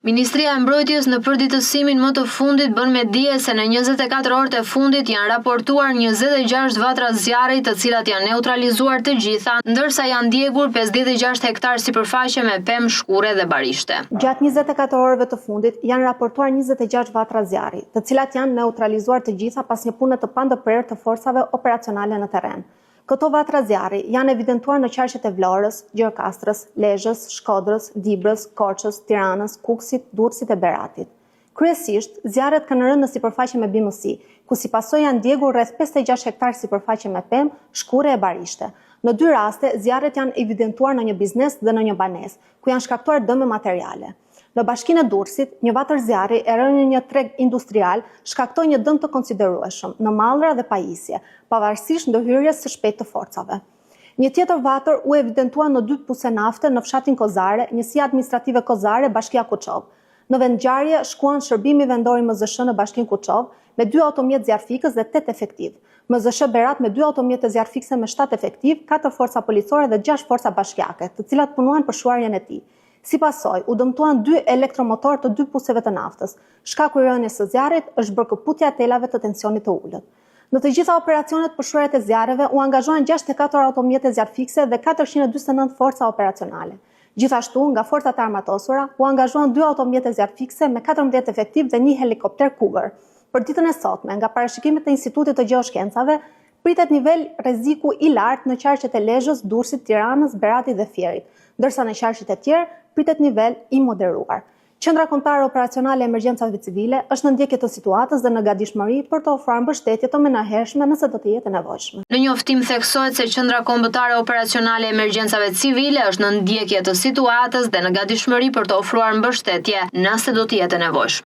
Ministria e Mbrojtjes në përditësimin më të fundit bën me dije se në 24 orët e fundit janë raportuar 26 vatra zjarri, të cilat janë neutralizuar të gjitha, ndërsa janë ndjegur 56 hektar sipërfaqe me pemë, shkure dhe barishte. Gjatë 24 orëve të fundit janë raportuar 26 vatra zjarri, të cilat janë neutralizuar të gjitha pas një pune të pandëprerë të forcave operacionale në terren. Këto vatra zjarri janë evidentuar në qarqet e Vlorës, Gjerkastrës, Lezhës, Shkodrës, Dibrës, Korçës, Tiranës, Kukësit, Durrësit e Beratit. Kryesisht, zjarret kanë rënë në sipërfaqe me bimësi, ku si pasojë janë ndjegur rreth 56 hektar sipërfaqe me pemë, shkure e barishte. Në dy raste, zjarret janë evidentuar në një biznes dhe në një banesë, ku janë shkaktuar dëme materiale. Në bashkinë e Durrësit, një vatër zjarri e rënë në një treg industrial shkaktoi një dëm të konsiderueshëm në mallra dhe pajisje, pavarësisht ndërhyrjes së shpejtë të forcave. Një tjetër vatër u evidentua në 2 puse nafte në fshatin Kozare, njësia administrative Kozare, bashkia Kuçov. Në vendngjarje shkuan shërbimi vendori MZSH në bashkinë Kuçov me 2 automjet zjarfikës dhe 8 efektiv. MZSH Berat me 2 automjete zjarfikëse me 7 efektiv, 4 forca policore dhe 6 forca bashkiake, të cilat punuan për shuarjen e tij. Si pasojë, u dëmtuan 2 elektromotor të 2 puseve të naftës. Shkaku i rënies së zjarrit është bërë kaputja e telave të tensionit të ulët. Në të gjitha operacionet për shuarjet e zjarreve u angazhuan 64 automjete zjarfikëse dhe 449 forca operacionale. Gjithashtu, nga forcat e armatosura, u angazhuan 2 automjete zjarfikëse me 14 efektiv dhe 1 helikopter Cougar. Për ditën e sotme, nga parashikimet e Institutit të Gjeoshkencave, pritet nivel rreziku i lartë në qarqet e Lezhës, Durrësit, Tiranës, Beratit dhe Fierit, ndërsa në qarqet e tjerë pritet nivel i moderuar. Qendra Kombëtare Operacionale e Emergjencave Civile është në ndjekje të situatës dhe në gatishmëri për të ofruar mbështetje të menahershme nëse do të jetë e nevojshme. Në njoftim theksohet se Qendra Kombëtare Operacionale e Emergjencave Civile është në ndjekje të situatës dhe në gatishmëri për të ofruar mbështetje nëse do të jetë e nevojshme.